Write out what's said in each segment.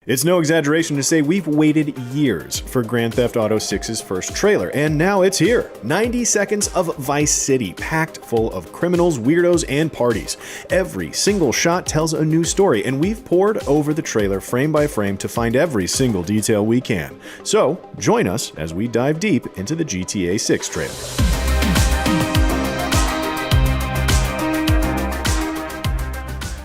It's no exaggeration to say we've waited years for Grand Theft Auto 6's first trailer, and now it's here. 90 seconds of Vice City, packed full of criminals, weirdos, and parties. Every single shot tells a new story, and we've pored over the trailer frame by frame to find every single detail we can. So, join us as we dive deep into the GTA 6 trailer.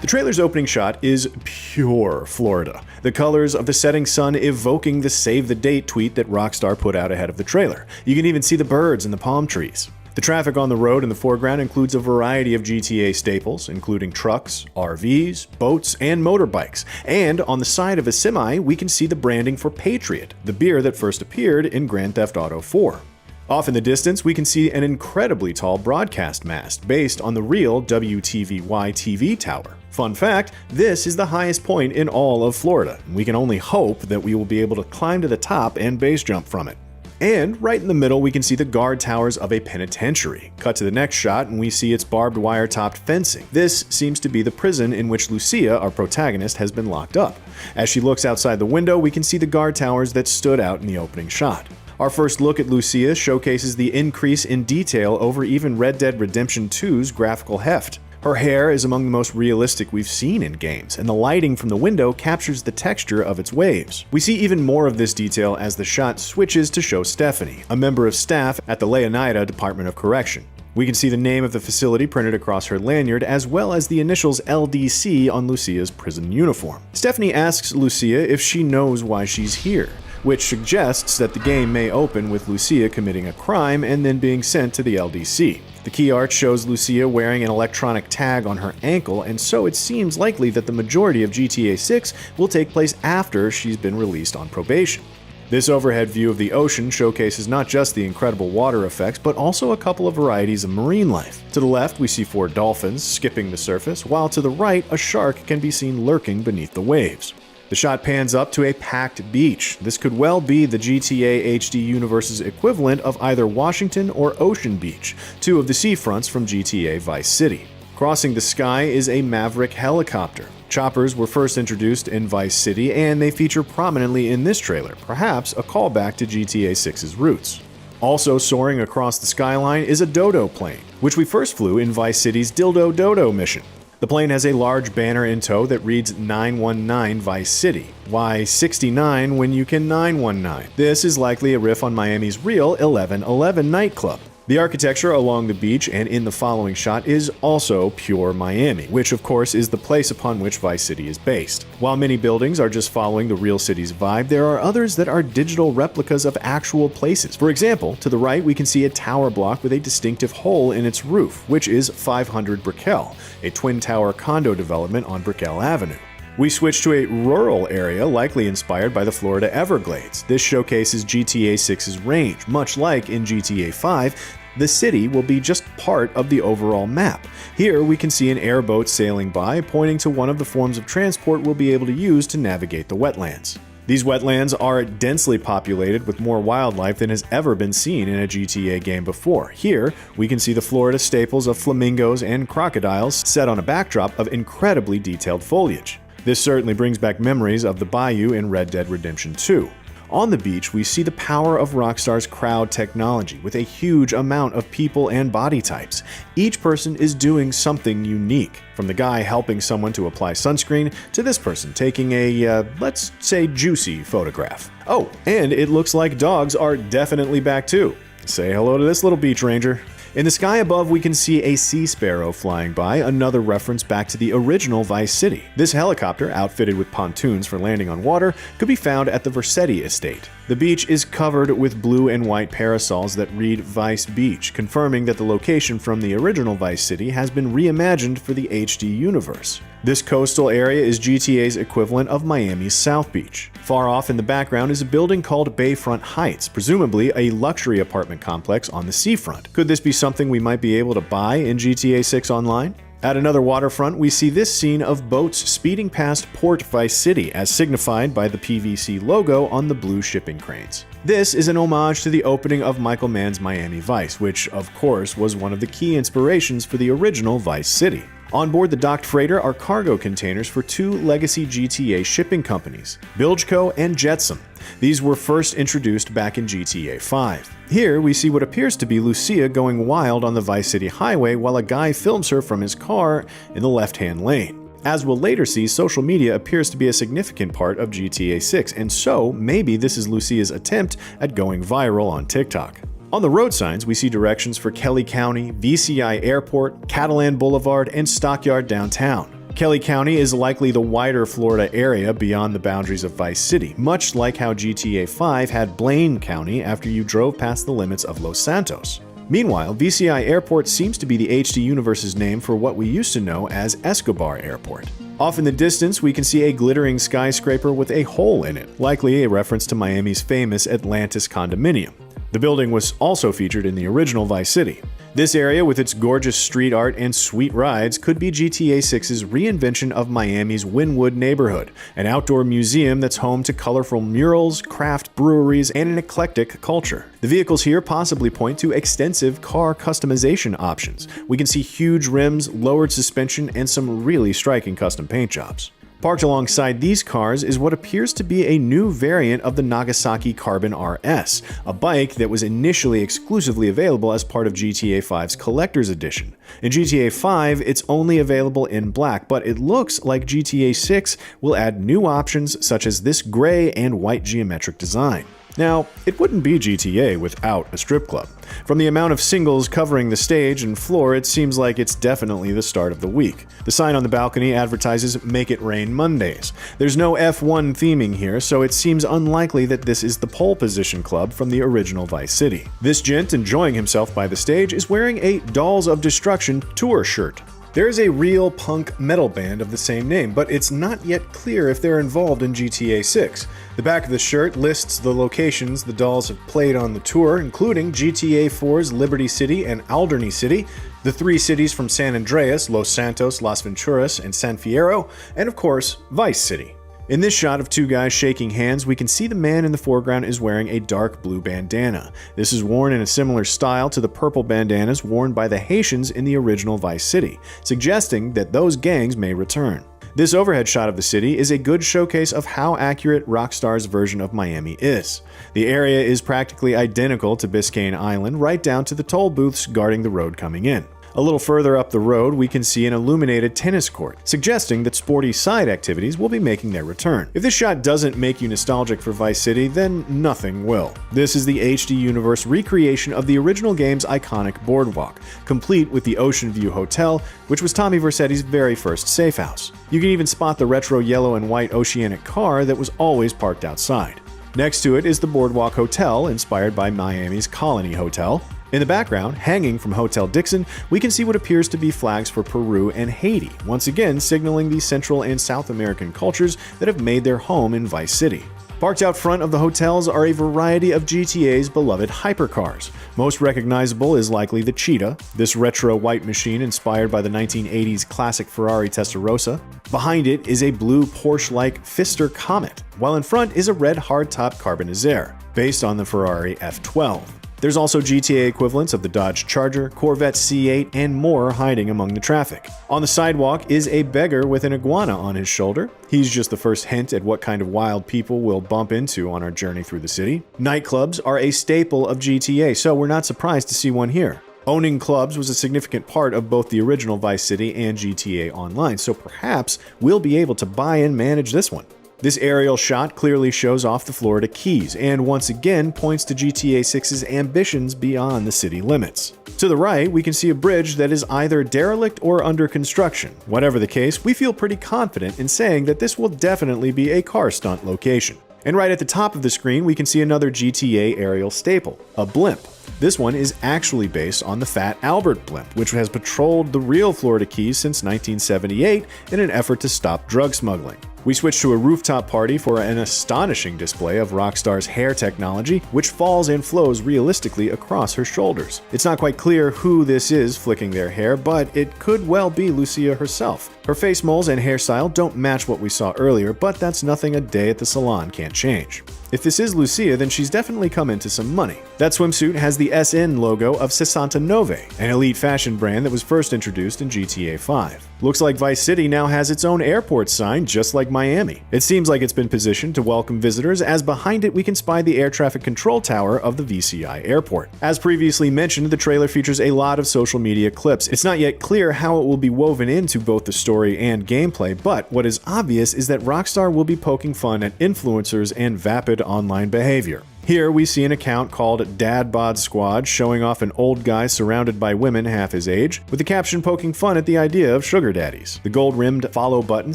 The trailer's opening shot is pure Florida. The colors of the setting sun evoking the save the date tweet that Rockstar put out ahead of the trailer. You can even see the birds and the palm trees. The traffic on the road in the foreground includes a variety of GTA staples, including trucks, RVs, boats, and motorbikes. And on the side of a semi, we can see the branding for Patriot, the beer that first appeared in Grand Theft Auto 4. Off in the distance, we can see an incredibly tall broadcast mast based on the real WTVY TV tower. Fun fact, this is the highest point in all of Florida. We can only hope that we will be able to climb to the top and base jump from it. And right in the middle, we can see the guard towers of a penitentiary. Cut to the next shot, and we see its barbed wire topped fencing. This seems to be the prison in which Lucia, our protagonist, has been locked up. As she looks outside the window, we can see the guard towers that stood out in the opening shot. Our first look at Lucia showcases the increase in detail over even Red Dead Redemption 2's graphical heft. Her hair is among the most realistic we've seen in games, and the lighting from the window captures the texture of its waves. We see even more of this detail as the shot switches to show Stephanie, a member of staff at the Leonida Department of Correction. We can see the name of the facility printed across her lanyard, as well as the initials LDC on Lucia's prison uniform. Stephanie asks Lucia if she knows why she's here, which suggests that the game may open with Lucia committing a crime and then being sent to the LDC. The key art shows Lucia wearing an electronic tag on her ankle, and so it seems likely that the majority of GTA 6 will take place after she's been released on probation. This overhead view of the ocean showcases not just the incredible water effects, but also a couple of varieties of marine life. To the left, we see 4 dolphins skipping the surface, while to the right, a shark can be seen lurking beneath the waves. The shot pans up to a packed beach. This could well be the GTA HD universe's equivalent of either Washington or Ocean Beach, 2 of the seafronts from GTA Vice City. Crossing the sky is a Maverick helicopter. Choppers were first introduced in Vice City, and they feature prominently in this trailer, perhaps a callback to GTA 6's roots. Also soaring across the skyline is a Dodo plane, which we first flew in Vice City's Dildo Dodo mission. The plane has a large banner in tow that reads 919 Vice City. Why 69 when you can 919? This is likely a riff on Miami's real 1111 nightclub. The architecture along the beach and in the following shot is also pure Miami, which of course is the place upon which Vice City is based. While many buildings are just following the real city's vibe, there are others that are digital replicas of actual places. For example, to the right we can see a tower block with a distinctive hole in its roof, which is 500 Brickell, a twin-tower condo development on Brickell Avenue. We switch to a rural area likely inspired by the Florida Everglades. This showcases GTA 6's range. Much like in GTA 5, the city will be just part of the overall map. Here we can see an airboat sailing by, pointing to one of the forms of transport we'll be able to use to navigate the wetlands. These wetlands are densely populated with more wildlife than has ever been seen in a GTA game before. Here, we can see the Florida staples of flamingos and crocodiles set on a backdrop of incredibly detailed foliage. This certainly brings back memories of the bayou in Red Dead Redemption 2. On the beach, we see the power of Rockstar's crowd technology with a huge amount of people and body types. Each person is doing something unique, from the guy helping someone to apply sunscreen to this person taking a, let's say, juicy photograph. Oh, and it looks like dogs are definitely back too. Say hello to this little beach ranger. In the sky above, we can see a sea sparrow flying by, another reference back to the original Vice City. This helicopter, outfitted with pontoons for landing on water, could be found at the Vercetti estate. The beach is covered with blue and white parasols that read Vice Beach, confirming that the location from the original Vice City has been reimagined for the HD universe. This coastal area is GTA's equivalent of Miami's South Beach. Far off in the background is a building called Bayfront Heights, presumably a luxury apartment complex on the seafront. Could this be something we might be able to buy in GTA 6 Online? At another waterfront, we see this scene of boats speeding past Port Vice City, as signified by the PVC logo on the blue shipping cranes. This is an homage to the opening of Michael Mann's Miami Vice, which, of course, was one of the key inspirations for the original Vice City. On board the docked freighter are cargo containers for two legacy GTA shipping companies, Bilgeco and Jetsam. These were first introduced back in GTA 5. Here, we see what appears to be Lucia going wild on the Vice City highway while a guy films her from his car in the left-hand lane. As we'll later see, social media appears to be a significant part of GTA 6, and so maybe this is Lucia's attempt at going viral on TikTok. On the road signs, we see directions for Kelly County, VCI Airport, Catalan Boulevard, and Stockyard Downtown. Kelly County is likely the wider Florida area beyond the boundaries of Vice City, much like how GTA 5 had Blaine County after you drove past the limits of Los Santos. Meanwhile, VCI Airport seems to be the HD Universe's name for what we used to know as Escobar Airport. Off in the distance, we can see a glittering skyscraper with a hole in it, likely a reference to Miami's famous Atlantis condominium. The building was also featured in the original Vice City. This area, with its gorgeous street art and sweet rides, could be GTA 6's reinvention of Miami's Wynwood neighborhood, an outdoor museum that's home to colorful murals, craft breweries, and an eclectic culture. The vehicles here possibly point to extensive car customization options. We can see huge rims, lowered suspension, and some really striking custom paint jobs. Parked alongside these cars is what appears to be a new variant of the Nagasaki Carbon RS, a bike that was initially exclusively available as part of GTA 5's Collector's Edition. In GTA 5, it's only available in black, but it looks like GTA 6 will add new options such as this gray and white geometric design. Now, it wouldn't be GTA without a strip club. From the amount of singles covering the stage and floor, it seems like it's definitely the start of the week. The sign on the balcony advertises Make It Rain Mondays. There's no F1 theming here, so it seems unlikely that this is the pole position club from the original Vice City. This gent enjoying himself by the stage is wearing a Dolls of Destruction tour shirt. There is a real punk metal band of the same name, but it's not yet clear if they're involved in GTA 6. The back of the shirt lists the locations the Dolls have played on the tour, including GTA 4's Liberty City and Alderney City, the three cities from San Andreas, Los Santos, Las Venturas, and San Fierro, and of course, Vice City. In this shot of two guys shaking hands, we can see the man in the foreground is wearing a dark blue bandana. This is worn in a similar style to the purple bandanas worn by the Haitians in the original Vice City, suggesting that those gangs may return. This overhead shot of the city is a good showcase of how accurate Rockstar's version of Miami is. The area is practically identical to Biscayne Island, right down to the toll booths guarding the road coming in. A little further up the road, we can see an illuminated tennis court, suggesting that sporty side activities will be making their return. If this shot doesn't make you nostalgic for Vice City, then nothing will. This is the HD Universe recreation of the original game's iconic boardwalk, complete with the Ocean View Hotel, which was Tommy Vercetti's very first safe house. You can even spot the retro yellow and white Oceanic car that was always parked outside. Next to it is the Boardwalk Hotel, inspired by Miami's Colony Hotel. In the background, hanging from Hotel Dixon, we can see what appears to be flags for Peru and Haiti, once again signaling the Central and South American cultures that have made their home in Vice City. Parked out front of the hotels are a variety of GTA's beloved hypercars. Most recognizable is likely the Cheetah, this retro white machine inspired by the 1980s classic Ferrari Testarossa. Behind it is a blue Porsche-like Pfister Comet, while in front is a red hardtop Carbonizere, based on the Ferrari F12. There's also GTA equivalents of the Dodge Charger, Corvette C8, and more hiding among the traffic. On the sidewalk is a beggar with an iguana on his shoulder. He's just the first hint at what kind of wild people we'll bump into on our journey through the city. Nightclubs are a staple of GTA, so we're not surprised to see one here. Owning clubs was a significant part of both the original Vice City and GTA Online, so perhaps we'll be able to buy and manage this one. This aerial shot clearly shows off the Florida Keys, and once again points to GTA 6's ambitions beyond the city limits. To the right, we can see a bridge that is either derelict or under construction. Whatever the case, we feel pretty confident in saying that this will definitely be a car stunt location. And right at the top of the screen, we can see another GTA aerial staple, a blimp. This one is actually based on the Fat Albert blimp, which has patrolled the real Florida Keys since 1978 in an effort to stop drug smuggling. We switch to a rooftop party for an astonishing display of Rockstar's hair technology, which falls and flows realistically across her shoulders. It's not quite clear who this is flicking their hair, but it could well be Lucia herself. Her face moles and hairstyle don't match what we saw earlier, but that's nothing a day at the salon can't change. If this is Lucia, then she's definitely come into some money. That swimsuit has the SN logo of 69, an elite fashion brand that was first introduced in GTA 5. Looks like Vice City now has its own airport sign, just like Miami. It seems like it's been positioned to welcome visitors, as behind it we can spy the air traffic control tower of the VCI airport. As previously mentioned, the trailer features a lot of social media clips. It's not yet clear how it will be woven into both the story and gameplay, but what is obvious is that Rockstar will be poking fun at influencers and vapid online behavior. Here we see an account called Dad Bod Squad showing off an old guy surrounded by women half his age, with the caption poking fun at the idea of sugar daddies. The gold-rimmed follow button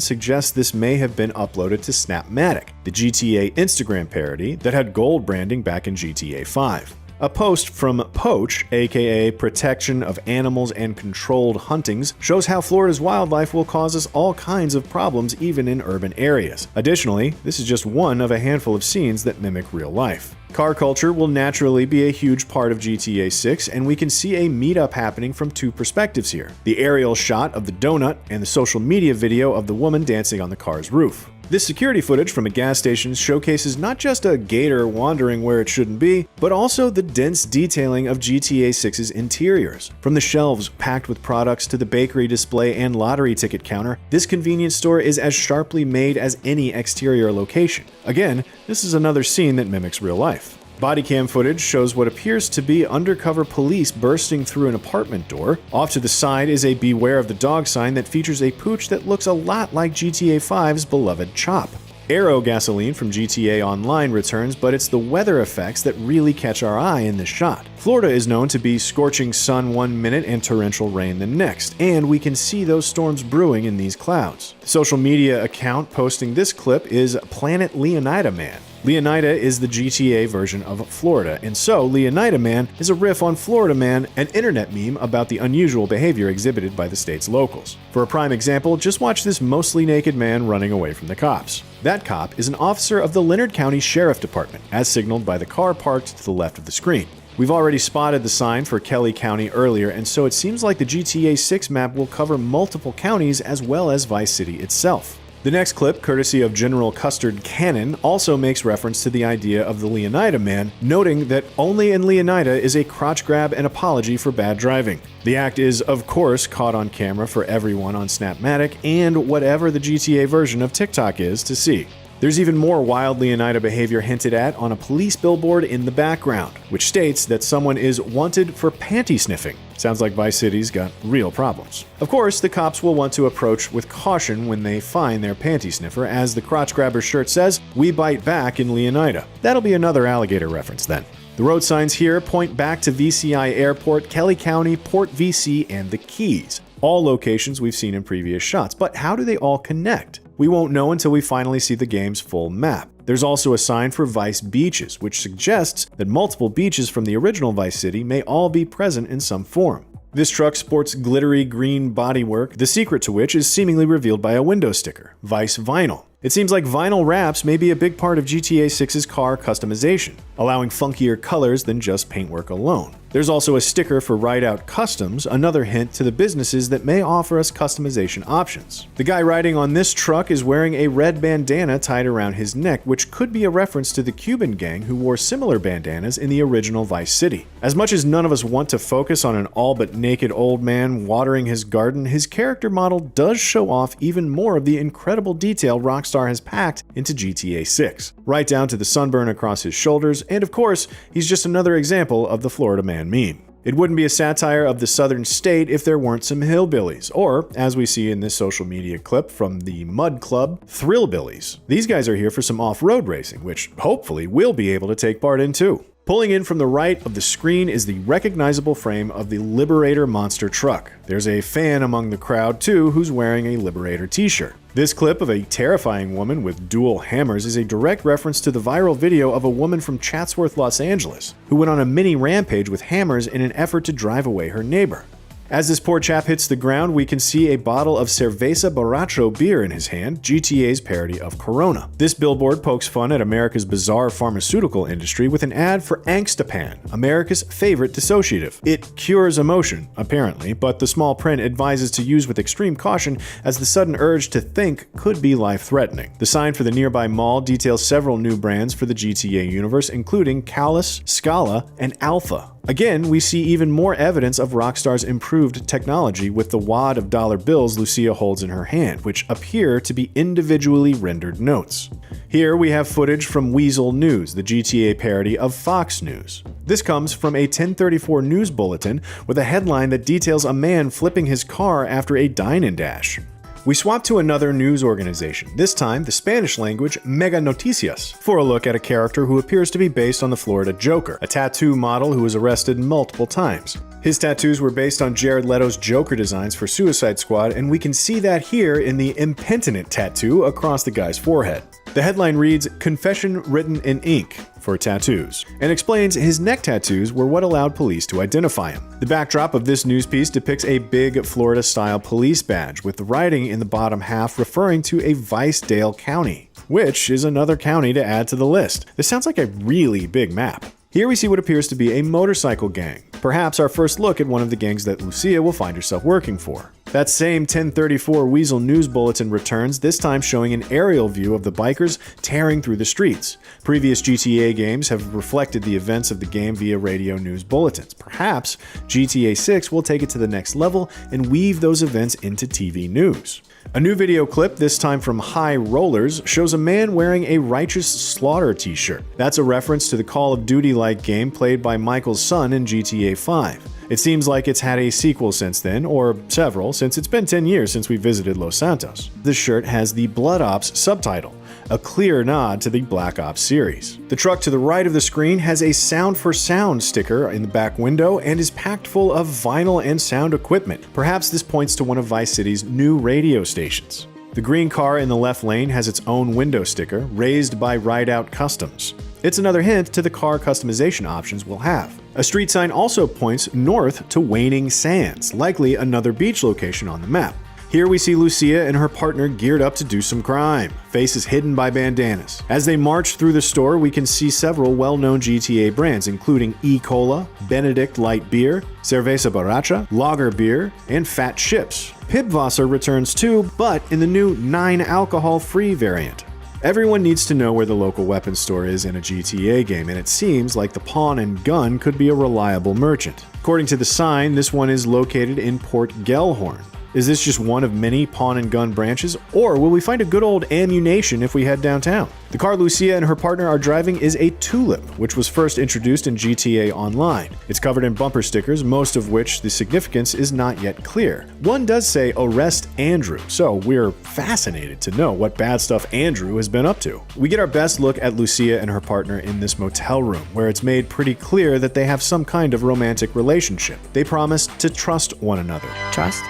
suggests this may have been uploaded to Snapmatic, the GTA Instagram parody that had gold branding back in GTA 5. A post from Poach, aka Protection of Animals and Controlled Huntings, shows how Florida's wildlife will cause us all kinds of problems even in urban areas. Additionally, this is just one of a handful of scenes that mimic real life. Car culture will naturally be a huge part of GTA 6, and we can see a meetup happening from two perspectives here: the aerial shot of the donut and the social media video of the woman dancing on the car's roof. This security footage from a gas station showcases not just a gator wandering where it shouldn't be, but also the dense detailing of GTA 6's interiors. From the shelves packed with products to the bakery display and lottery ticket counter, this convenience store is as sharply made as any exterior location. Again, this is another scene that mimics real life. Bodycam footage shows what appears to be undercover police bursting through an apartment door. Off to the side is a Beware of the Dog sign that features a pooch that looks a lot like GTA 5's beloved Chop. Aero gasoline from GTA Online returns, but it's the weather effects that really catch our eye in this shot. Florida is known to be scorching sun one minute and torrential rain the next, and we can see those storms brewing in these clouds. The social media account posting this clip is Planet Leonida Man. Leonida is the GTA version of Florida, and so Leonida Man is a riff on Florida Man, an internet meme about the unusual behavior exhibited by the state's locals. For a prime example, just watch this mostly naked man running away from the cops. That cop is an officer of the Leonard County Sheriff Department, as signaled by the car parked to the left of the screen. We've already spotted the sign for Kelly County earlier, and so it seems like the GTA 6 map will cover multiple counties as well as Vice City itself. The next clip, courtesy of General Custard Cannon, also makes reference to the idea of the Leonida Man, noting that only in Leonida is a crotch grab an apology for bad driving. The act is, of course, caught on camera for everyone on Snapmatic and whatever the GTA version of TikTok is to see. There's even more wild Leonida behavior hinted at on a police billboard in the background, which states that someone is wanted for panty sniffing. Sounds like Vice City's got real problems. Of course, the cops will want to approach with caution when they find their panty sniffer, as the crotch grabber's shirt says, "We bite back in Leonida." That'll be another alligator reference then. The road signs here point back to VCI Airport, Kelly County, Port VC, and the Keys. All locations we've seen in previous shots, but how do they all connect? We won't know until we finally see the game's full map. There's also a sign for Vice Beaches, which suggests that multiple beaches from the original Vice City may all be present in some form. This truck sports glittery green bodywork, the secret to which is seemingly revealed by a window sticker, Vice Vinyl. It seems like vinyl wraps may be a big part of GTA 6's car customization, allowing funkier colors than just paintwork alone. There's also a sticker for Ride Out Customs, another hint to the businesses that may offer us customization options. The guy riding on this truck is wearing a red bandana tied around his neck, which could be a reference to the Cuban gang who wore similar bandanas in the original Vice City. As much as none of us want to focus on an all but naked old man watering his garden, his character model does show off even more of the incredible detail Rockstar has packed into GTA 6, right down to the sunburn across his shoulders, and of course, he's just another example of the Florida Man meme. It wouldn't be a satire of the southern state if there weren't some hillbillies, or, as we see in this social media clip from the Mud Club, Thrillbillies. These guys are here for some off-road racing, which hopefully we'll be able to take part in too. Pulling in from the right of the screen is the recognizable frame of the Liberator monster truck. There's a fan among the crowd too who's wearing a Liberator t-shirt. This clip of a terrifying woman with dual hammers is a direct reference to the viral video of a woman from Chatsworth, Los Angeles, who went on a mini rampage with hammers in an effort to drive away her neighbor. As this poor chap hits the ground, we can see a bottle of Cerveza Borracho beer in his hand, GTA's parody of Corona. This billboard pokes fun at America's bizarre pharmaceutical industry with an ad for Angstapan, America's favorite dissociative. It cures emotion, apparently, but the small print advises to use with extreme caution as the sudden urge to think could be life-threatening. The sign for the nearby mall details several new brands for the GTA universe, including Callus, Scala, and Alpha. Again, we see even more evidence of Rockstar's improved technology with the wad of dollar bills Lucia holds in her hand, which appear to be individually rendered notes. Here we have footage from Weasel News, the GTA parody of Fox News. This comes from a 1034 news bulletin with a headline that details a man flipping his car after a dine and dash. We swap to another news organization, this time the Spanish language Mega Noticias, for a look at a character who appears to be based on the Florida Joker, a tattoo model who was arrested multiple times. His tattoos were based on Jared Leto's Joker designs for Suicide Squad, and we can see that here in the impenitent tattoo across the guy's forehead. The headline reads, "Confession written in ink" for tattoos, and explains his neck tattoos were what allowed police to identify him. The backdrop of this news piece depicts a big Florida-style police badge with the writing in the bottom half referring to a Vicedale County, which is another county to add to the list. This sounds like a really big map. Here we see what appears to be a motorcycle gang, perhaps our first look at one of the gangs that Lucia will find herself working for. That same 1034 Weasel News Bulletin returns, this time showing an aerial view of the bikers tearing through the streets. Previous GTA games have reflected the events of the game via radio news bulletins. Perhaps GTA 6 will take it to the next level and weave those events into TV news. A new video clip, this time from High Rollers, shows a man wearing a Righteous Slaughter t-shirt. That's a reference to the Call of Duty-like game played by Michael's son in GTA 5. It seems like it's had a sequel since then, or several, since it's been 10 years since we visited Los Santos. The shirt has the Blood Ops subtitle, a clear nod to the Black Ops series. The truck to the right of the screen has a Sound for Sound sticker in the back window and is packed full of vinyl and sound equipment. Perhaps this points to one of Vice City's new radio stations. The green car in the left lane has its own window sticker, raised by Rideout Customs. It's another hint to the car customization options we'll have. A street sign also points north to Waning Sands, likely another beach location on the map. Here we see Lucia and her partner geared up to do some crime, faces hidden by bandanas. As they march through the store, we can see several well-known GTA brands, including E-Cola, Benedict Light Beer, Cerveza Borracha, Lager Beer, and Fat Chips. Pibwasser returns too, but in the new 9-alcohol-free variant. Everyone needs to know where the local weapons store is in a GTA game, and it seems like the Pawn and Gun could be a reliable merchant. According to the sign, this one is located in Port Gellhorn. Is this just one of many pawn and gun branches, or will we find a good old ammunition if we head downtown? The car Lucia and her partner are driving is a Tulip, which was first introduced in GTA Online. It's covered in bumper stickers, most of which the significance is not yet clear. One does say "Arrest Andrew," so we're fascinated to know what bad stuff Andrew has been up to. We get our best look at Lucia and her partner in this motel room, where it's made pretty clear that they have some kind of romantic relationship. They promise to trust one another. Trust.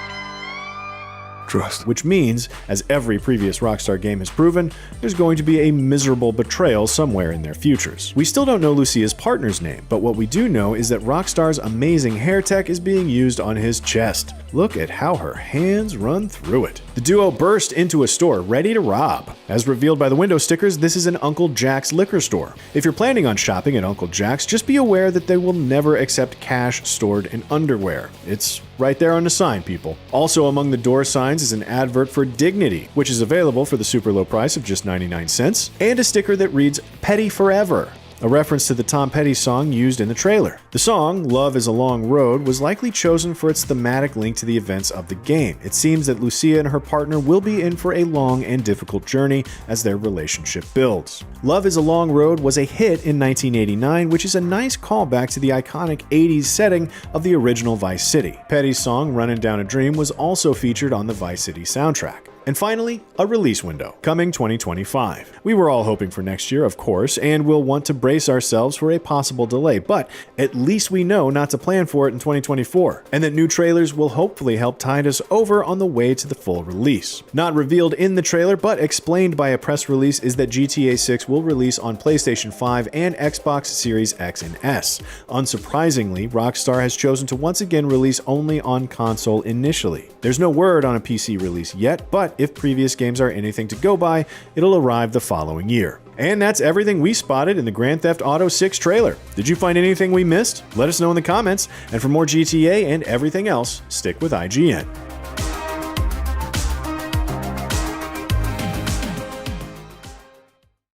Which means, as every previous Rockstar game has proven, there's going to be a miserable betrayal somewhere in their futures. We still don't know Lucia's partner's name, but what we do know is that Rockstar's amazing hair tech is being used on his chest. Look at how her hands run through it. The duo burst into a store ready to rob. As revealed by the window stickers, this is an Uncle Jack's liquor store. If you're planning on shopping at Uncle Jack's, just be aware that they will never accept cash stored in underwear. It's right there on the sign, people. Also among the door signs is an advert for Dignity, which is available for the super low price of just 99 cents, and a sticker that reads "Petty Forever," a reference to the Tom Petty song used in the trailer. The song, Love is a Long Road, was likely chosen for its thematic link to the events of the game. It seems that Lucia and her partner will be in for a long and difficult journey as their relationship builds. Love is a Long Road was a hit in 1989, which is a nice callback to the iconic 80s setting of the original Vice City. Petty's song, Runnin' Down a Dream, was also featured on the Vice City soundtrack. And finally, a release window, coming 2025. We were all hoping for next year, of course, and we'll want to brace ourselves for a possible delay, but at least we know not to plan for it in 2024, and that new trailers will hopefully help tide us over on the way to the full release. Not revealed in the trailer, but explained by a press release, is that GTA 6 will release on PlayStation 5 and Xbox Series X and S. Unsurprisingly, Rockstar has chosen to once again release only on console initially. There's no word on a PC release yet, but if previous games are anything to go by, it'll arrive the following year. And that's everything we spotted in the Grand Theft Auto 6 trailer. Did you find anything we missed? Let us know in the comments, and for more GTA and everything else, stick with IGN.